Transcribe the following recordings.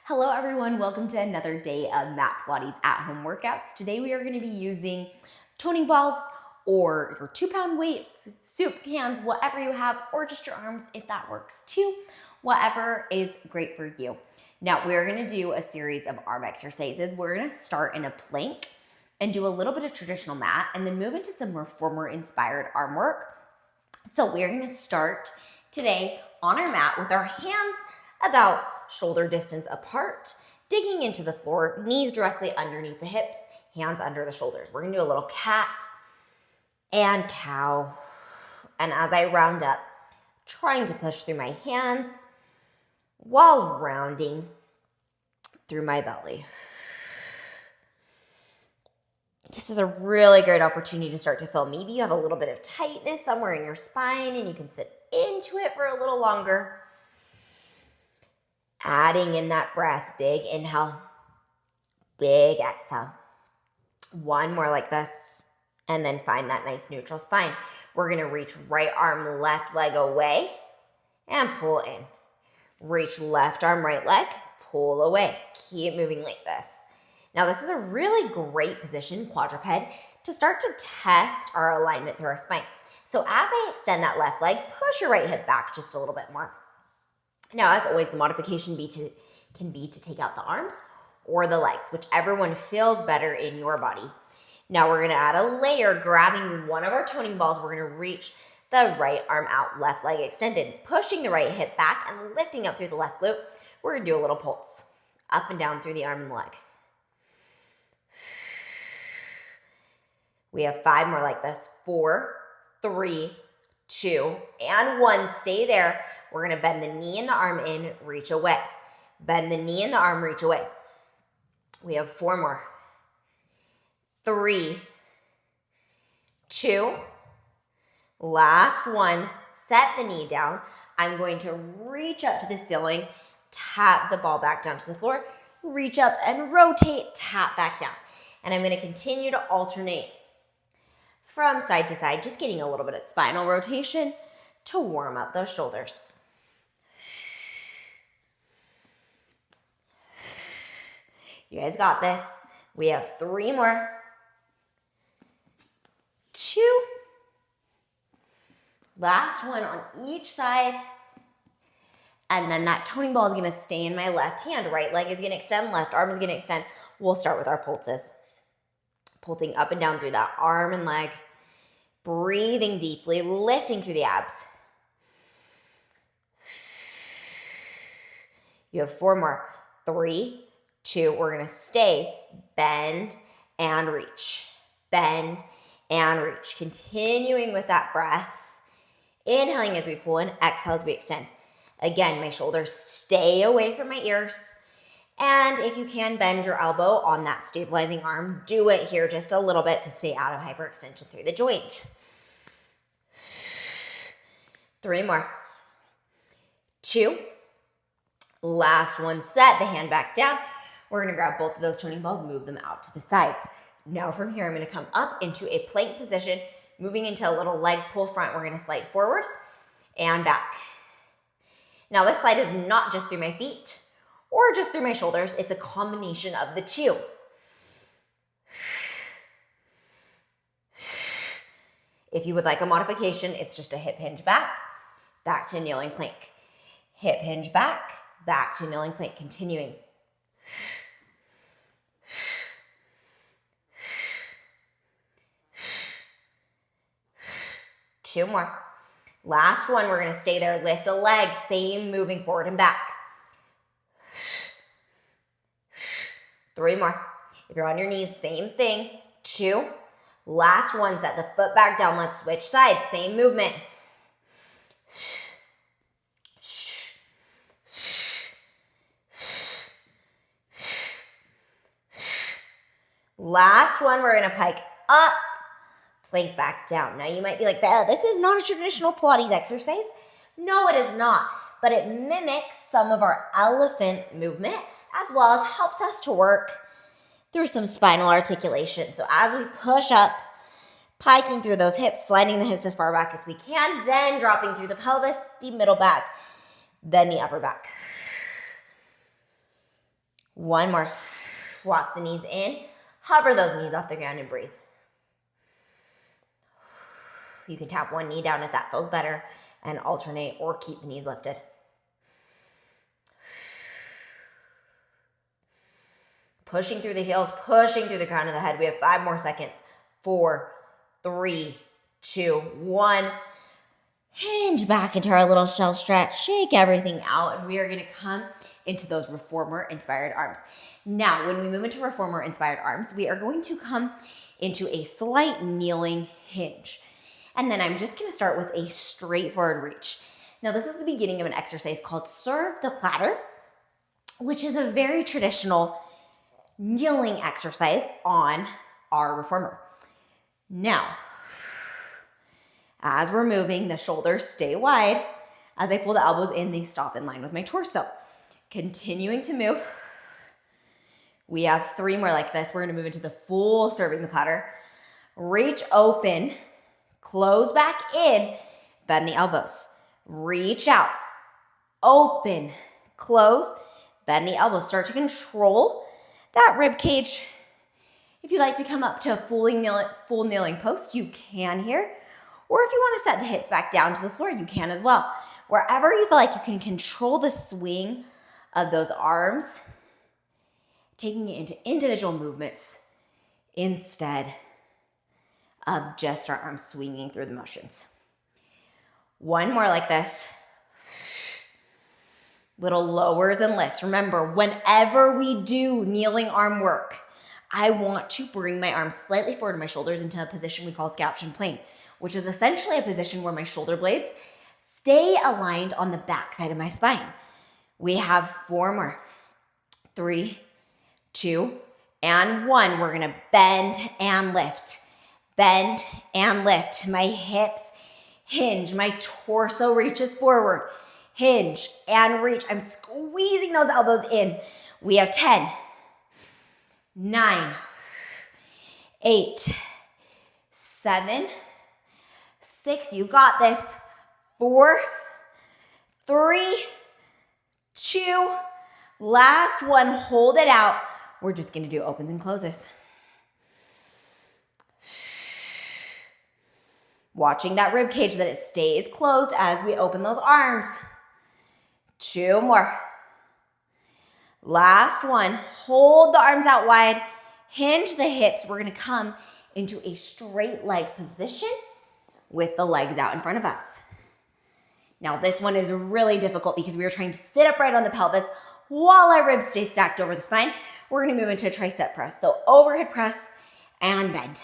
Hello everyone, welcome to another day of Mat Pilates at home workouts. Today we are going to be using toning balls or your 2-pound weights, soup cans, whatever you have, or just your arms if that works too. Whatever is great for you. Now we're going to do a series of arm exercises. We're going to start in a plank and do a little bit of traditional mat and then move into some reformer inspired arm work. So we're going to start today on our mat with our hands about shoulder distance apart, digging into the floor, knees directly underneath the hips, hands under the shoulders. We're gonna do a little cat and cow. And as I round up, trying to push through my hands while rounding through my belly. This is a really great opportunity to start to feel. Maybe you have a little bit of tightness somewhere in your spine and you can sit into it for a little longer. Adding in that breath, big inhale, big exhale. One more like this, and then find that nice neutral spine. We're gonna reach right arm, left leg away, and pull in. Reach left arm, right leg, pull away. Keep moving like this. Now this is a really great position, quadruped, to start to test our alignment through our spine. So as I extend that left leg, push your right hip back just a little bit more. Now, as always, the modification can be to take out the arms or the legs, whichever one feels better in your body. Now, we're going to add a layer, grabbing one of our toning balls. We're going to reach the right arm out, left leg extended, pushing the right hip back and lifting up through the left glute. We're going to do a little pulse up and down through the arm and the leg. We have 5 more like this. 4, 3, 2, and 1. Stay there. We're going to bend the knee and the arm in, reach away. Bend the knee and the arm, reach away. We have 4 more. 3, 2, last one. Set the knee down. I'm going to reach up to the ceiling, tap the ball back down to the floor, reach up and rotate, tap back down. And I'm going to continue to alternate from side to side, just getting a little bit of spinal rotation to warm up those shoulders. You guys got this. We have 3 more. 2. Last one on each side. And then that toning ball is going to stay in my left hand. Right leg is going to extend, left arm is going to extend. We'll start with our pulses. Pulsing up and down through that arm and leg. Breathing deeply, lifting through the abs. You have 4 more. 3, 2, we're going to stay, bend and reach. Bend and reach. Continuing with that breath. Inhaling as we pull in, exhale as we extend. Again, my shoulders stay away from my ears. And if you can, bend your elbow on that stabilizing arm. Do it here just a little bit to stay out of hyperextension through the joint. 3 more. 2. Last one set, the hand back down. We're going to grab both of those toning balls, move them out to the sides. Now from here, I'm going to come up into a plank position, moving into a little leg pull front. We're going to slide forward and back. Now this slide is not just through my feet or just through my shoulders. It's a combination of the two. If you would like a modification, it's just a hip hinge back to kneeling plank. Hip hinge back to kneeling plank, continuing. 2 more. Last one, we're going to stay there. Lift a leg, same moving forward and back. 3 more. If you're on your knees, same thing. 2. Last one, set the foot back down. Let's switch sides, same movement. Last one, we're going to pike up, plank back down. Now you might be like, this is not a traditional Pilates exercise. No, it is not, but it mimics some of our elephant movement as well as helps us to work through some spinal articulation. So as we push up, piking through those hips, sliding the hips as far back as we can, then dropping through the pelvis, the middle back, then the upper back. One more. Walk the knees in. Hover those knees off the ground and breathe. You can tap one knee down if that feels better and alternate or keep the knees lifted. Pushing through the heels, pushing through the crown of the head. We have 5 more seconds. 4, 3, 2, 1. Hinge back into our little shell stretch. Shake everything out. And we are going to come into those reformer-inspired arms. Now, when we move into reformer-inspired arms, we are going to come into a slight kneeling hinge. And then I'm just going to start with a straightforward reach. Now, this is the beginning of an exercise called Serve the Platter, which is a very traditional kneeling exercise on our reformer. Now, as we're moving, the shoulders stay wide. As I pull the elbows in, they stop in line with my torso. Continuing to move. We have 3 more like this. We're going to move into the full serving the platter. Reach open, close back in, bend the elbows. Reach out, open, close, bend the elbows. Start to control that rib cage. If you'd like to come up to a full kneeling post, you can here. Or if you want to set the hips back down to the floor, you can as well. Wherever you feel like you can control the swing of those arms, taking it into individual movements instead of just our arms swinging through the motions. 1 more like this. Little lowers and lifts. Remember, whenever we do kneeling arm work, I want to bring my arms slightly forward to my shoulders into a position we call scaption plane, which is essentially a position where my shoulder blades stay aligned on the back side of my spine. We have 4 more. 3, 2, and 1. We're going to bend and lift. Bend and lift. My hips hinge. My torso reaches forward. Hinge and reach. I'm squeezing those elbows in. We have 10, 9, 8, 7, 6. You got this. 4, 3, 2. Last one. Hold it out. We're just going to do opens and closes. Watching that rib cage, that it stays closed as we open those arms. 2 more. Last one. Hold the arms out wide. Hinge the hips. We're going to come into a straight leg position with the legs out in front of us. Now, this one is really difficult because we are trying to sit upright on the pelvis while our ribs stay stacked over the spine. We're going to move into a tricep press. So overhead press and bend.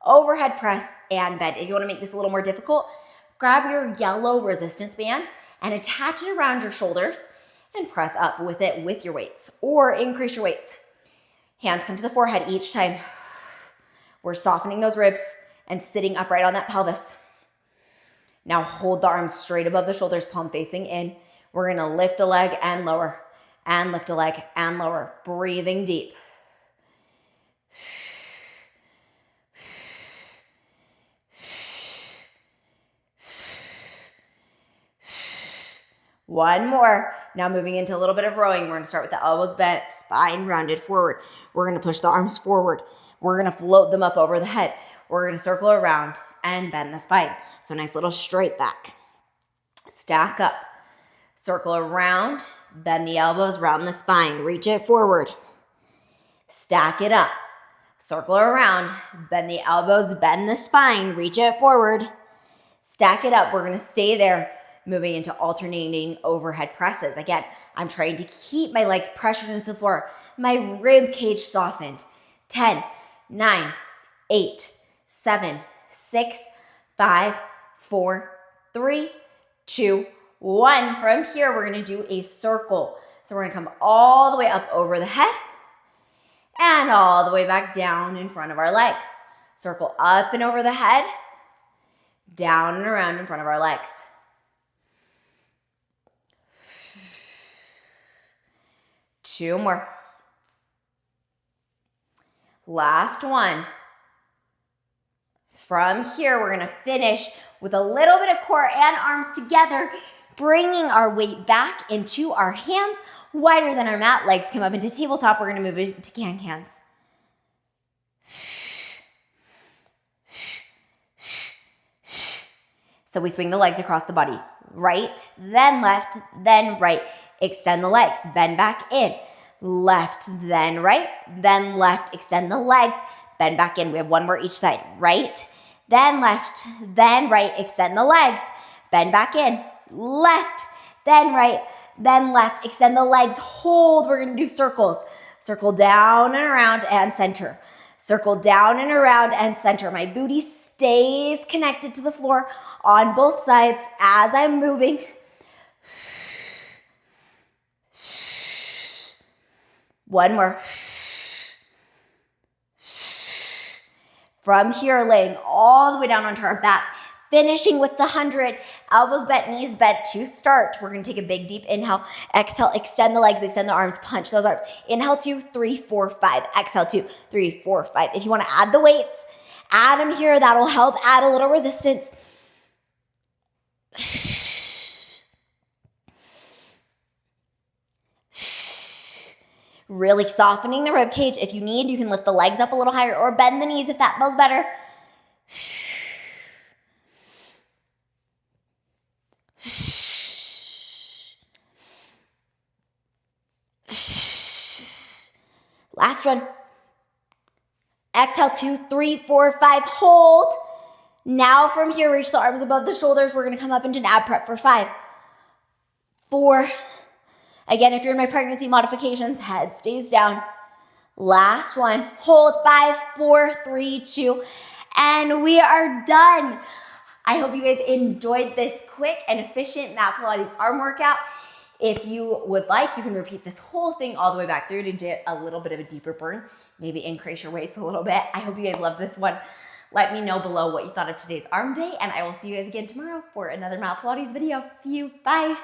Overhead press and bend. If you want to make this a little more difficult, grab your yellow resistance band and attach it around your shoulders and press up with it with your weights, or increase your weights. Hands come to the forehead each time. We're softening those ribs and sitting upright on that pelvis. Now hold the arms straight above the shoulders, palm facing in. We're going to lift a leg and lower, and lift a leg and lower. Breathing deep. One more. Now moving into a little bit of rowing. We're going to start with the elbows bent, spine rounded forward. We're going to push the arms forward. We're going to float them up over the head. We're going to circle around and bend the spine. So nice little straight back. Stack up. Circle around. Bend the elbows, round the spine. Reach it forward. Stack it up. Circle around. Bend the elbows, bend the spine. Reach it forward. Stack it up. We're going to stay there. Moving into alternating overhead presses. Again, I'm trying to keep my legs pressured into the floor. My rib cage softened. 10, 9, 8, 7, 6, 5, 4, 3, 2, 1. From here, we're going to do a circle. So we're going to come all the way up over the head and all the way back down in front of our legs. Circle up and over the head, down and around in front of our legs. Two more. Last one. From here, we're going to finish with a little bit of core and arms together, bringing our weight back into our hands wider than our mat. Legs come up into tabletop. We're going to move into can-cans. So we swing the legs across the body. Right, then left, then right. Extend the legs, bend back in. Left, then right, then left. Extend the legs, bend back in. We have one more each side. Right, then left, then right. Extend the legs, bend back in. Left, then right, then left. Extend the legs, hold. We're going to do circles. Circle down and around and center. Circle down and around and center. My booty stays connected to the floor on both sides as I'm moving. One more. From here, laying all the way down onto our back, finishing with the 100. Elbows bent, knees bent to start. We're going to take a big, deep inhale. Exhale, extend the legs, extend the arms, punch those arms. Inhale, 2, 3, 4, 5. Exhale, 2, 3, 4, 5. If you want to add the weights, add them here. That'll help add a little resistance. Really softening the rib cage. If you need, you can lift the legs up a little higher or bend the knees if that feels better. Last one. Exhale, 2, 3, 4, 5. Hold. Now from here, reach the arms above the shoulders. We're going to come up into an ab prep for 5, 4. Again, if you're in my pregnancy modifications, head stays down. Last one. Hold. 5, 4, 3, 2. And we are done. I hope you guys enjoyed this quick and efficient Mat Pilates arm workout. If you would like, you can repeat this whole thing all the way back through to get a little bit of a deeper burn. Maybe increase your weights a little bit. I hope you guys love this one. Let me know below what you thought of today's arm day, and I will see you guys again tomorrow for another Mat Pilates video. See you. Bye.